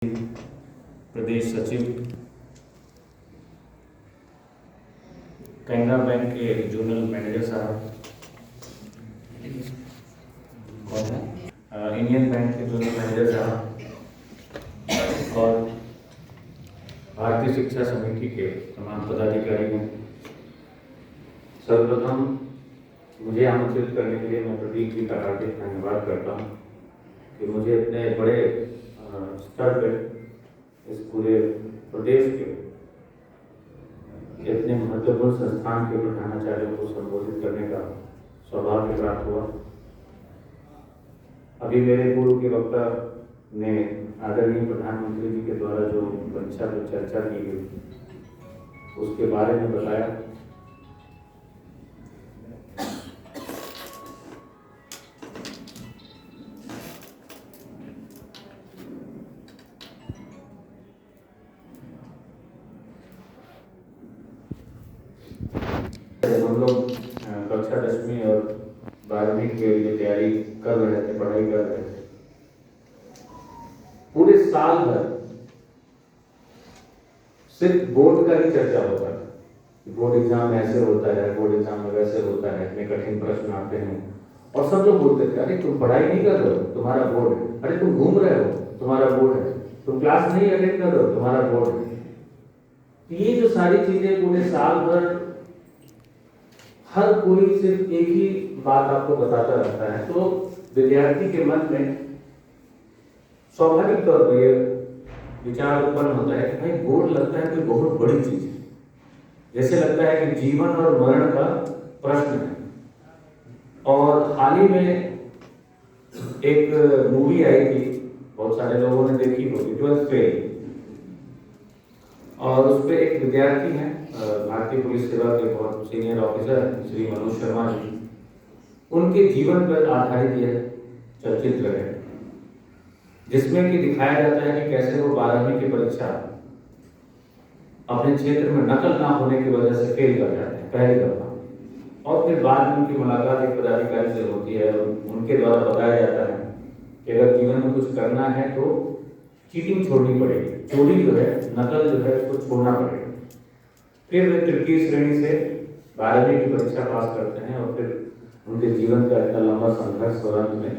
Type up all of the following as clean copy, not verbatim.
प्रदेश सचिव, कैनरा बैंक के zonal manager साहब, इंडियन बैंक के जोनल मैनेजर साहब और भारतीय शिक्षा समिति के तमाम पदाधिकारी। सर्वप्रथम मुझे आमंत्रित करने के लिए मैं प्रतीक जी का हार्दिक धन्यवाद करता हूँ कि मुझे इतने बड़े स्तर पर इस पूरे प्रदेश के इतने महत्वपूर्ण संस्थान के प्रधानाचार्यों को संबोधित करने का सौभाग्य प्राप्त हुआ। अभी मेरे पूर्व के वक्ता ने आदरणीय प्रधानमंत्री जी के द्वारा जो परीक्षा पर चर्चा की गई उसके बारे में बताया। हम लोग कक्षा 10वीं और 12वीं के लिए तैयारी कर रहे थे, पढ़ाई कर रहे थे। पूरे साल भर सिर्फ बोर्ड का ही चर्चा होता था। बोर्ड एग्जाम ऐसे होता है, बोर्ड एग्जाम में वैसे होता है, इतने कठिन प्रश्न आते हैं और सब लोग बोलते थे, अरे तुम पढ़ाई नहीं कर रहे हो, तुम्हारा बोर्ड है। अरे तुम घूम रहे हो, तुम्हारा बोर्ड है। तुम क्लास नहीं अटेंड कर रहे हो, तुम्हारा बोर्ड है। ये जो सारी चीजें पूरे साल भर हर कोई सिर्फ एक ही बात आपको बताता रहता है, तो विद्यार्थी के मन में स्वाभाविक तौर पर यह विचार उत्पन्न होता है कि भाई बोर्ड लगता है कोई बहुत बड़ी चीज है, जैसे लगता है कि जीवन और मरण का प्रश्न है। और हाल ही में एक मूवी आई थी, बहुत सारे लोगों ने देखी होगी, 12th फेल, और उस पर एक विद्यार्थी हैं भारतीय पुलिस सेवा के बहुत सीनियर ऑफिसर श्री मनोज शर्मा जी, उनके जीवन पर आधारित यह चलचित्र है जिसमें कि दिखाया जाता है कि कैसे वो 12वीं की परीक्षा अपने क्षेत्र में नकल ना होने की वजह से फेल कर जाते हैं पहली दफा, और फिर बाद में उनकी मुलाकात एक पदाधिकारी से होती है और उनके द्वारा बताया जाता है कि अगर जीवन में कुछ करना है तो चीटिंग छोड़नी पड़ेगी, चोरी जो है, नकल जो है, उसको छोड़ना पड़ेगा। फिर वे तृतीय श्रेणी से 12वीं की परीक्षा पास करते हैं और फिर उनके जीवन का इतना लंबा संघर्ष और अंत में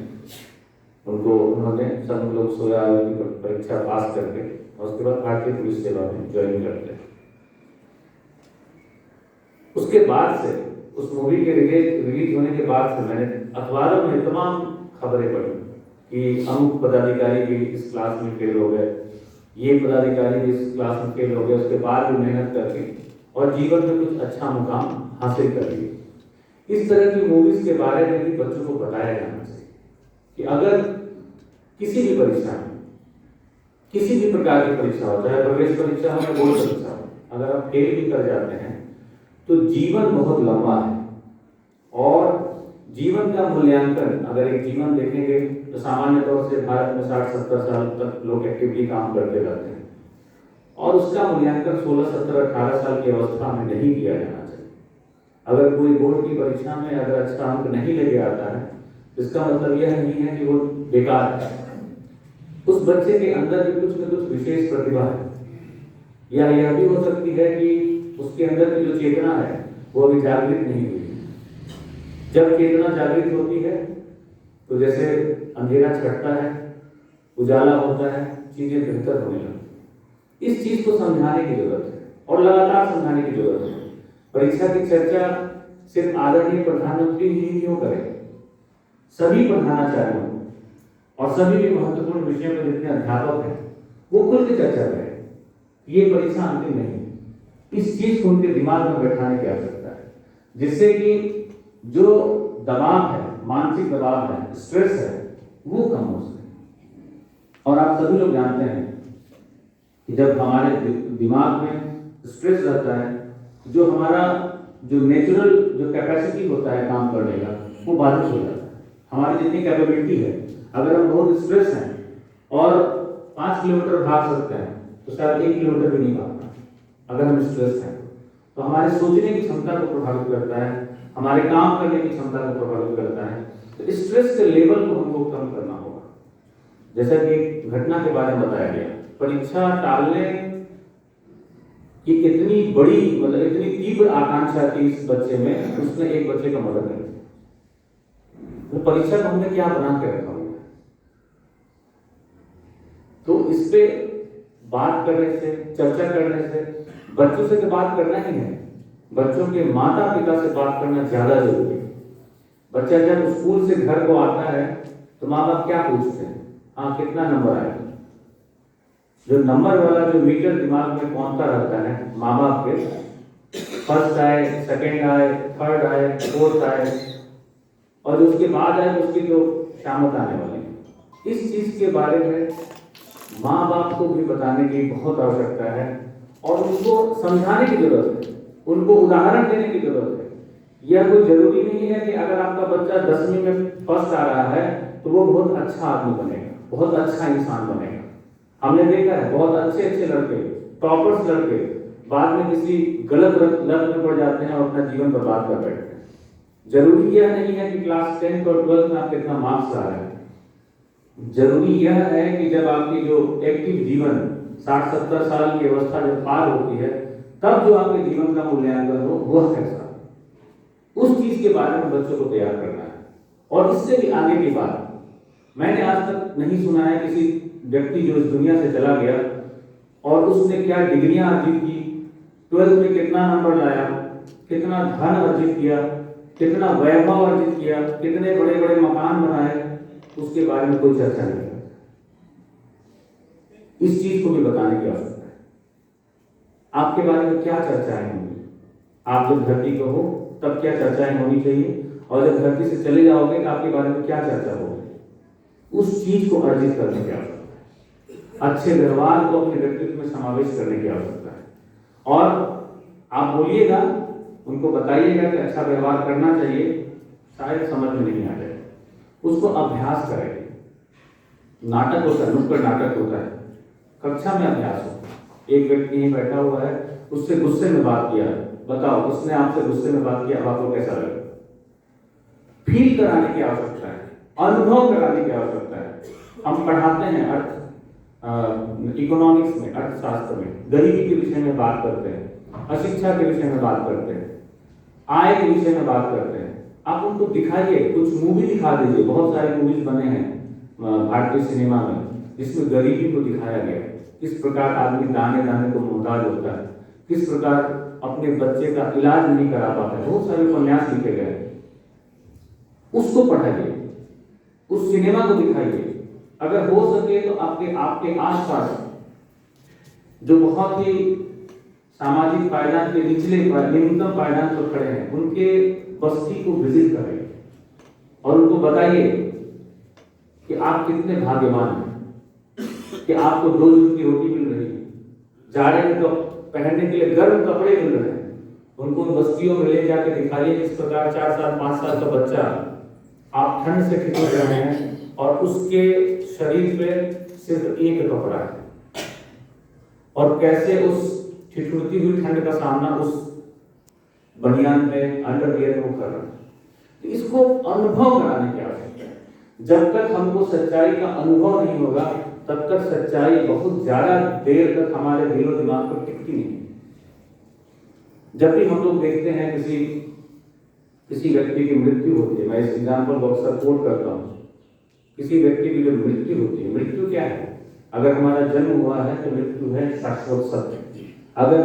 उन्होंने सब लोग 16वीं की परीक्षा पास करके और उसके बाद भारतीय पुलिस सेवा में ज्वाइन करते हैं। उसके बाद से, उस मूवी के रिलीज होने के बाद से मैंने अखबारों में तमाम खबरें पढ़ी कि अमुक पदाधिकारी भी इस क्लास में फेल हो गए, ये पदाधिकारी भी इस क्लास में फेल हो गए, उसके बाद भी मेहनत करके और जीवन में कुछ अच्छा मुकाम हासिल कर लिए। इस तरह की मूवीज के बारे में भी बच्चों को बताया जाना चाहिए कि अगर किसी भी परीक्षा में, किसी भी प्रकार की परीक्षा हो, चाहे प्रवेश परीक्षा हो या बोर्ड परीक्षा हो, अगर आप फेल भी कर जाते हैं तो जीवन बहुत लंबा है और जीवन का मूल्यांकन, अगर एक जीवन देखेंगे तो सामान्य तौर से भारत में 60-70 साल तक लोग एक्टिवली काम करते रहते हैं और उसका मूल्यांकन 16, 17, 18 साल की अवस्था में नहीं किया जाना चाहिए। अगर कोई बोर्ड की परीक्षा में अगर अच्छा अंक नहीं लेके आता है, इसका मतलब यह नहीं है कि वो बेकार है। उस बच्चे के अंदर भी कुछ न कुछ विशेष प्रतिभा है, या यह भी हो सकती है कि उसके अंदर की जो चेतना है वो अभी जागृत नहीं हुई। जब चेतना जागृत होती है तो जैसे अंधेरा छटता है, उजाला होता है, चीजें बेहतर होने लगती। इस चीज को समझाने की जरूरत है और लगातार समझाने की जरूरत है। परीक्षा की चर्चा सिर्फ आदरणीय प्रधानमंत्री ही क्यों करें, सभी प्रधानाचार्यों और सभी भी महत्वपूर्ण विषयों में जितने अध्यापक हैं वो खुल के चर्चा करें। ये परीक्षा अंतिम नहीं है, इस चीज को उनके दिमाग में बैठाने की आवश्यकता है, जिससे कि जो दबाव है, मानसिक दबाव है, स्ट्रेस है, वो कम हो सके। और आप सभी लोग जानते हैं कि जब हमारे दिमाग में स्ट्रेस रहता है, जो हमारा जो नेचुरल जो कैपेसिटी होता है काम करने का, वो बाधित हो जाता है। हमारी जितनी कैपेबिलिटी है, अगर हम बहुत स्ट्रेस हैं और 5 किलोमीटर भाग सकते हैं तो शायद 1 किलोमीटर भी नहीं भागना। अगर हम स्ट्रेस हैं तो हमारे सोचने की क्षमता को प्रभावित करता है, हमारे काम करने की क्षमता को प्रभावित करता है। तो स्ट्रेस के लेवल को हमको कम करना होगा। जैसा कि घटना के बारे में बताया गया, परीक्षा टालने की इतनी बड़ी मतलब इतनी तीव्र आकांक्षा थी इस बच्चे में, उसने एक बच्चे का मर्डर कर दिया। तो परीक्षा को हमने क्या बना के रखा हुआ है? तो इस पे बात करने से, चर्चा करने से, बच्चों से तो बात करना ही है, बच्चों के माता पिता से बात करना ज्यादा जरूरी है। बच्चा जब स्कूल से घर को आता है तो माँ बाप क्या पूछते हैं? हाँ, कितना नंबर आया? जो नंबर वाला जो मीटर दिमाग में पहुंचता रहता है माँ बाप के, फर्स्ट आए, सेकंड आए, थर्ड आए, फोर्थ आए, और उसके बाद आए उसकी जो शामत आने वाली है, इस चीज के बारे में माँ बाप को भी बताने की बहुत आवश्यकता है और उनको समझाने की जरूरत है, उनको उदाहरण देने की जरूरत है। यह कोई जरूरी नहीं है कि अगर आपका बच्चा 10वीं में फर्स्ट आ रहा है तो वो बहुत अच्छा आदमी बनेगा, बहुत अच्छा इंसान बनेगा। हमने देखा है बहुत अच्छे अच्छे लड़के, टॉपर्स लड़के बाद में किसी गलत लत में पड़ जाते हैं और अपना जीवन बर्बाद कर बैठते हैं। जरूरी यह नहीं है कि क्लास 10th और 12th में आप कितना मार्क्स ला रहे हैं, जरूरी यह है कि जब आपकी जो एक्टिव जीवन 60-70 साल की अवस्था जब पार होती है तब जो आपके जीवन का मूल्यांकन हो वह कैसा, उस चीज के बारे में बच्चों को तैयार करना है। और इससे भी आगे की बात, मैंने आज तक नहीं सुना है किसी व्यक्ति जो इस दुनिया से चला गया और उसने क्या डिग्रियां अर्जित की, 12th में कितना नंबर लाया, कितना धन अर्जित किया, कितना वैभव अर्जित किया, कितने बड़े बड़े मकान बनाए, उसके बारे में कोई चर्चा नहीं करता। इस चीज को भी बताने की आवश्यकता है। आपके बारे में क्या चर्चाएं होंगी? आप जब धरती को हो तब क्या चर्चाएं होनी चाहिए, और जब धरती से चले जाओगे तो आपके बारे में क्या चर्चा होगी, उस चीज को अर्जित करने की आवश्यकता है। अच्छे व्यवहार को अपने व्यक्तित्व में समावेश करने की आवश्यकता है। और आप बोलिएगा, उनको बताइएगा कि अच्छा व्यवहार करना चाहिए, शायद समझ में नहीं आ जाए, उसको अभ्यास करेंगे। नाटक होता है, नुक्कड़ नाटक होता है, कक्षा में अभ्यास हो। एक व्यक्ति यहीं बैठा हुआ है, उससे गुस्से में बात किया, बताओ उसने आपसे गुस्से में बात किया, अब आपको कैसा लगे? फील कराने की आवश्यकता है, अनुभव कराने की आवश्यकता है। हम पढ़ाते हैं इकोनॉमिक्स में, अर्थशास्त्र में, गरीबी के विषय में बात करते हैं, अशिक्षा के विषय में बात करते हैं, आय के विषय में बात करते हैं। आप उनको दिखाइए, कुछ मूवी दिखा दीजिए। बहुत सारे मूवीज बने हैं भारतीय सिनेमा में जिसमें गरीबी को दिखाया गया, किस प्रकार आदमी दाने दाने को मोहताज होता है, किस प्रकार अपने बच्चे का इलाज नहीं करा पाता है। बहुत सारे उपन्यास लिखे गए, उसको पढ़ाइए, उस सिनेमा को दिखाइए। अगर हो सके तो आपके आसपास जो बहुत ही सामाजिक पायदान के निचले न्यूनतम पायदान पर खड़े हैं, उनके बस्ती को विजिट करें और उनको बताइए कि आप कितने भाग्यवान हैं कि आपको 2 दिन की रोटी मिल रही है, जाड़े में तो पहनने के लिए गर्म कपड़े मिल रहे हैं। उनको उन बस्तियों में ले जाकर दिखाइए किस प्रकार 4 साल 5 साल का बच्चा आप ठंड से ठिठुर रहे हैं और उसके शरीर पे सिर्फ एक कपड़ा है, और कैसे उस ठिठुरती हुई ठंड का सामना उस बनियान में, अंडरवियर में कर रहा है। तो इसको अनुभव कराने की आवश्यकता है। जब तक हमको सच्चाई का अनुभव नहीं होगा तब तक सच्चाई बहुत ज्यादा देर तक हमारे दिलो दिमाग पर टिकती नहीं। जब भी हम लोग देखते हैं किसी व्यक्ति की मृत्यु होती है, मैं इस एग्जाम्पल को अक्सर कोट करता हूँ, किसी व्यक्ति की जो मृत्यु होती है, मृत्यु क्या है? अगर हमारा जन्म हुआ है तो मृत्यु है शाश्वत सत्य। अगर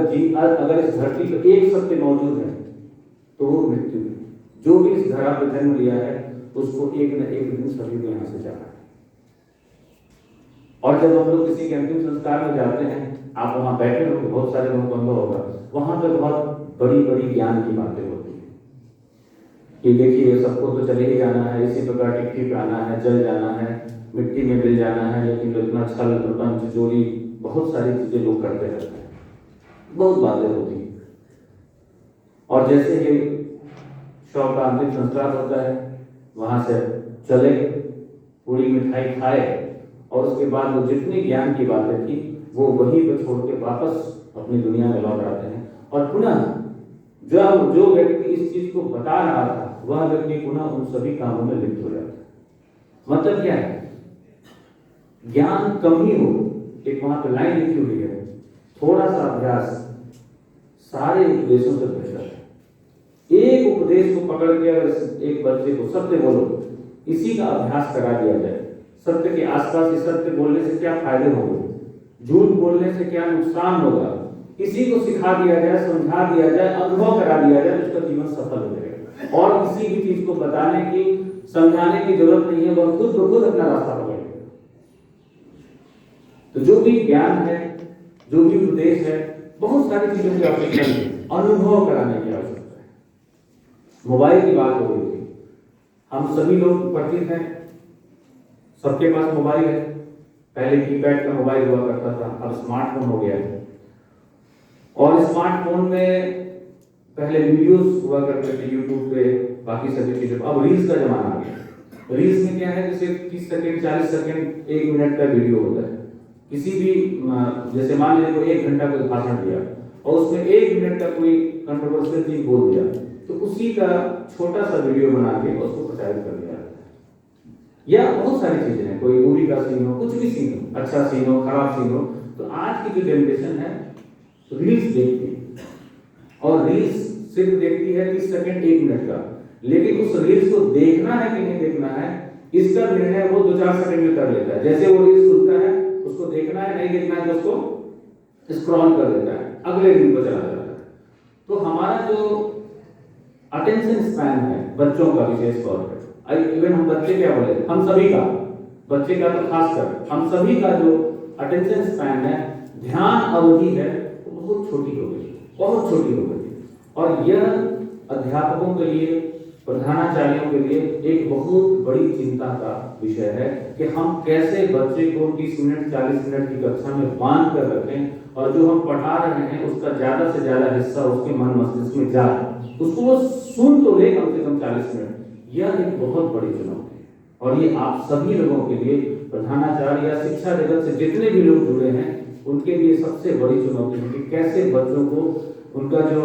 इस धरती पर एक सत्य मौजूद है तो वो मृत्यु है। जो भी इस धरा पर जन्म लिया है उसको एक न एक दिन सभी को यहाँ से जाना है। और जब हम लोग किसी के अंतिम संस्कार में जाते हैं, आप वहां बैठे होंगे, बहुत सारे लोगों को अनुभव होगा, वहां पर बहुत बड़ी बड़ी ज्ञान की बातें होती हैं कि देखिए सबको तो चले ही जाना है, इसी प्रकार टिकटी पे आना है, जल जाना है, मिट्टी में मिल जाना है, लेकिन इतना छल प्रपंच चोरी बहुत सारी चीजें लोग करते रहते हैं, बहुत बातें होती हैं। और जैसे ही शव का अंतिम संस्कार होता है, वहां से चले, पूरी मिठाई खाए, और उसके बाद वो जितनी ज्ञान की बातें थी वो वहीं पर छोड़ के वापस अपनी दुनिया में लौट आते हैं। और पुनः जो व्यक्ति इस चीज को बता रहा था वह व्यक्ति पुनः उन सभी कामों में लिप्त हो जाता है। मतलब क्या है? ज्ञान कम ही हो एक वहां पर लाइन लिखी हुई है, थोड़ा सा अभ्यास सारे उपदेशों से बेहतर है। एक उपदेश को पकड़ के अगर एक बच्चे को सत्य बोलो, इसी का अभ्यास करा दिया जाए, सत्य के आसपास इस सत्य बोलने से क्या फायदे होंगे, झूठ बोलने से क्या नुकसान होगा, इसी को सिखा दिया जाए, समझा दिया जाए, अनुभव करा दिया जाए, उसका जीवन सफल हो जाएगा। और किसी भी चीज को बताने की, समझाने की जरूरत नहीं है, वह खुद ब खुद अपना रास्ता पकड़ेगा। तो जो भी ज्ञान है, जो भी उपदेश है, बहुत सारी चीजों की आवश्यकता नहीं, अनुभव कराने की आवश्यकता है। मोबाइल की बात हो रही थी, हम सभी लोग परिचित हैं, सबके पास मोबाइल है। पहले कीपैड का मोबाइल हुआ करता था, अब स्मार्टफोन हो गया है। और स्मार्टफोन में पहले वीडियोस हुआ करते थे यूट्यूब पे, बाकी सभी चीजें। अब रील्स का जमाना आ गया। रील्स में क्या है कि सिर्फ 30 सेकंड, 40 सेकंड, 1 मिनट का वीडियो होता है। किसी भी जैसे मान लीजिए कोई 1 घंटा कोई भाषण दिया और उसमें 1 मिनट का कोई कंट्रोवर्शियल चीज बोल दिया, तो उसी का छोटा सा वीडियो बना के उसको प्रचारित कर दिया। या बहुत सारी चीजें हैं, कोई मूवी का सीन हो, कुछ भी सीन हो, अच्छा सीन हो, खराब सीन हो। तो आज की जो जनरेशन है रील्स देखती है, और रील्स सिर्फ देखती है 30 सेकंड, 1 मिनट का, लेकिन उस रील्स को देखना है कि नहीं देखना है, इसका निर्णय वो 2-4 सेकंड में कर लेता है। जैसे वो रील्स खुलता है, उसको देखना है नहीं देखना है, तो उसको स्क्रॉल कर देता है, अगले रील पर चला जाता है। तो हमारा जो अटेंशन स्पैन है बच्चों का, विशेष तौर पर, इवन हम बच्चे क्या बोले, हम सभी का, बच्चे का तो खासकर हम सभी का जो अटेंशन स्पैन है, ध्यान अवधि है, वो बहुत छोटी हो गई, बहुत छोटी हो गई। और यह अध्यापकों के लिए, प्रधानाचार्यों के लिए एक बहुत बड़ी चिंता का विषय है कि हम कैसे बच्चे को 30 मिनट, 40 मिनट की कक्षा में बांध कर रखें, और जो हम पढ़ा रहे हैं उसका ज्यादा से ज्यादा हिस्सा उसके मन मस्तिष्क में जाए, उसको वो सुन तो ले कम से कम 40 मिनट। यह एक बहुत बड़ी चुनौती है, और ये आप सभी लोगों के लिए, प्रधानाचार्य या शिक्षा जगत से जितने भी लोग जुड़े हैं, उनके लिए सबसे बड़ी चुनौती है कि कैसे बच्चों को उनका जो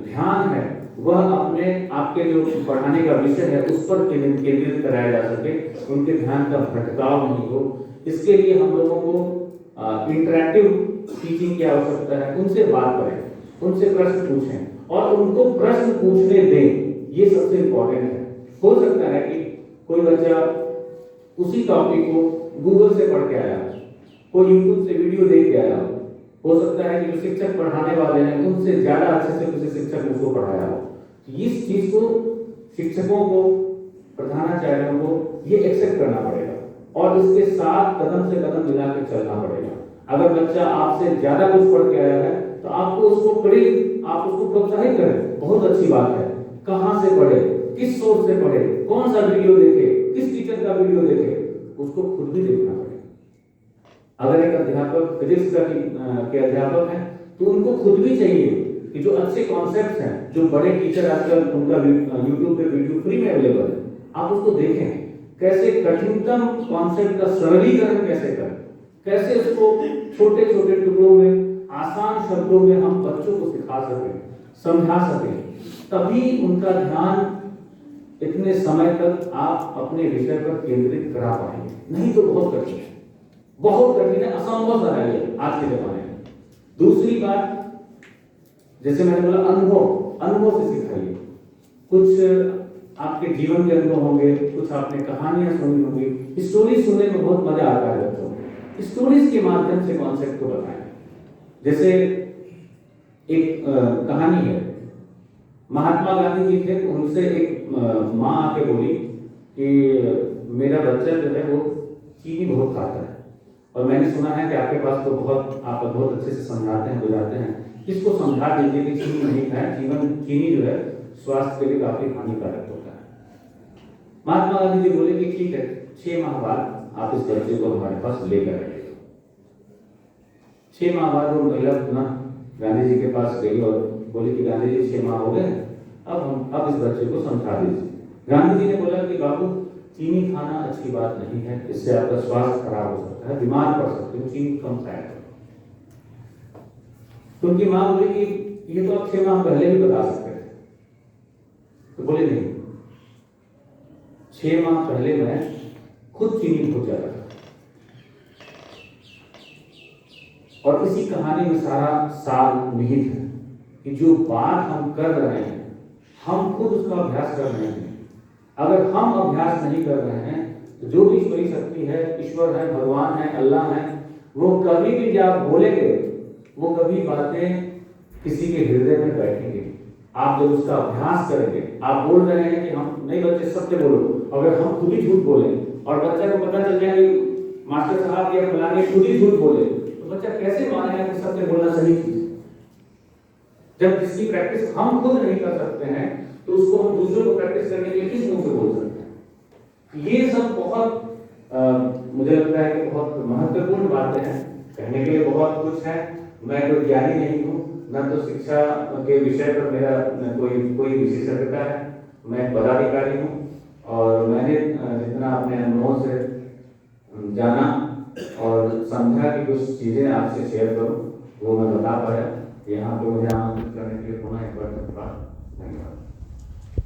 ध्यान है वह अपने आपके जो पढ़ाने का विषय है उस पर केंद्रित कराया जा सके, उनके ध्यान का भटकाव नहीं हो। इसके लिए हम लोगों को इंटरैक्टिव टीचिंग की आवश्यकता है। उनसे बात करें, उनसे प्रश्न पूछें और उनको प्रश्न पूछने दें, ये सबसे इम्पोर्टेंट है। हो सकता है कि कोई बच्चा उसी टॉपिक को गूगल से पढ़ के आया, कोई यूट्यूब से वीडियो देख के आया, हो सकता है कि जो शिक्षक पढ़ाने वाले हैं उनसे ज्यादा अच्छे से किसी शिक्षक ने उसको पढ़ाया हो। इस चीज को शिक्षकों को, प्रधानाचार्यों को ये एक्सेप्ट करना पड़ेगा, और इसके साथ कदम से कदम मिला के चलना पड़ेगा। अगर बच्चा आपसे ज्यादा कुछ पढ़ के आया है तो आपको उसको आप उसको प्रोत्साहित करें, बहुत अच्छी बात है। कहाँ से पढ़े, किस सोर्स से पढ़े, कौन सा वीडियो देखे, किस टीचर का वीडियो देखे, उसको खुद भी देखना पड़ेगा। अगर एक अध्यापक फिजिक्स के अध्यापक हैं तो उनको खुद भी चाहिए कि जो अच्छे कॉन्सेप्ट्स हैं, जो बड़े टीचर आजकल उनका यूट्यूब पे वीडियो फ्री में अवेलेबल है, आप उसको देखें। कैसे कठिनतम कॉन्सेप्ट का सरलीकरण कैसे करें, कैसे उसको छोटे छोटे टुकड़ों में, आसान शब्दों में हम बच्चों को सिखा सकें, समझा सकें, तभी उनका ध्यान इतने समय तक आप अपने विषय पर केंद्रित करा पाएंगे। नहीं तो बहुत कठिन है, बहुत कठिन है, असंभव है ये आज के जमाने में। दूसरी बात, जैसे मैंने बोला, अनुभव से सिखाइए। कुछ आपके जीवन के अनुभव होंगे, कुछ आपने कहानियां सुनी होंगी। स्टोरी सुनने में बहुत मजा आता है बच्चों को, स्टोरीज के माध्यम से कॉन्सेप्ट को बताएं। जैसे एक कहानी है, महात्मा गांधी जी थे, उनसे एक माँ आके बोली कि मेरा बच्चा जो है वो चीनी बहुत खाता है, और मैंने सुना है कि आपके पास तो आप बहुत अच्छे से समझाते हैं, बुझाते हैं, इसको समझा दीजिए कि चीनी नहीं खाए, चीनी जो है स्वास्थ्य के लिए काफी हानिकारक होता है। महात्मा गांधी जी बोले कि ठीक है, 6 माह बाद आप इस बच्चे को हमारे पास लेकर आइए। 6 माह बाद वो महिला पुनः गांधी जी के पास गई और बोली कि गांधी जी 6 माह हो गए, अब इस बच्चे को समझा दीजिए। गांधी जी ने बोला कि बाबू, चीनी खाना अच्छी बात नहीं है, इससे आपका स्वास्थ्य खराब हो सकता है, बीमार पड़ सकते हो, चीनी कम खाया करो। तो उनकी मां बोली कि ये तो आप 6 माह पहले भी बता सकते थे। तो बोले नहीं, 6 माह पहले मैं खुद चीनी भूल जाता था, और इसी कहानी में सारा सार निहित है कि जो बात हम कर रहे हैं हम खुद उसका अभ्यास कर रहे हैं। अगर हम अभ्यास नहीं कर रहे हैं तो जो भी ईश्वरी शक्ति है, ईश्वर है, भगवान है, अल्लाह है, वो कभी भी जब आप बोलेंगे वो कभी बातें किसी के हृदय में बैठेंगे। आप जब उसका अभ्यास करेंगे, आप बोल रहे हैं कि हम नहीं बच्चे सत्य बोलो, अगर हम खुद ही झूठ बोले और बच्चे को पता चल जाए कि मास्टर साहब या फलाने खुद ही झूठ बोले तो बच्चा कैसे मानेगा कि सत्य बोलना सही चीज। जब जिसकी प्रैक्टिस हम खुद नहीं कर सकते हैं तो उसको हम दूसरों को प्रैक्टिस करने के लिए किस मुंह से बोल सकते हैं। ये सब बहुत मुझे लगता है कि बहुत महत्वपूर्ण बातें हैं। कहने के लिए बहुत कुछ है। मैं कोई ज्ञानी नहीं हूँ, न तो शिक्षा के विषय पर मेरा कोई विशेषज्ञता है। मैं पदाधिकारी हूँ और मैंने जितना अपने अनुभव से जाना और समझा कि कुछ चीज़ें आपसे शेयर करूँ वो मैं बता पाया। यहाँ पे मुझे आमंत्रित करने के लिए पुनः एक बार धन्यवाद।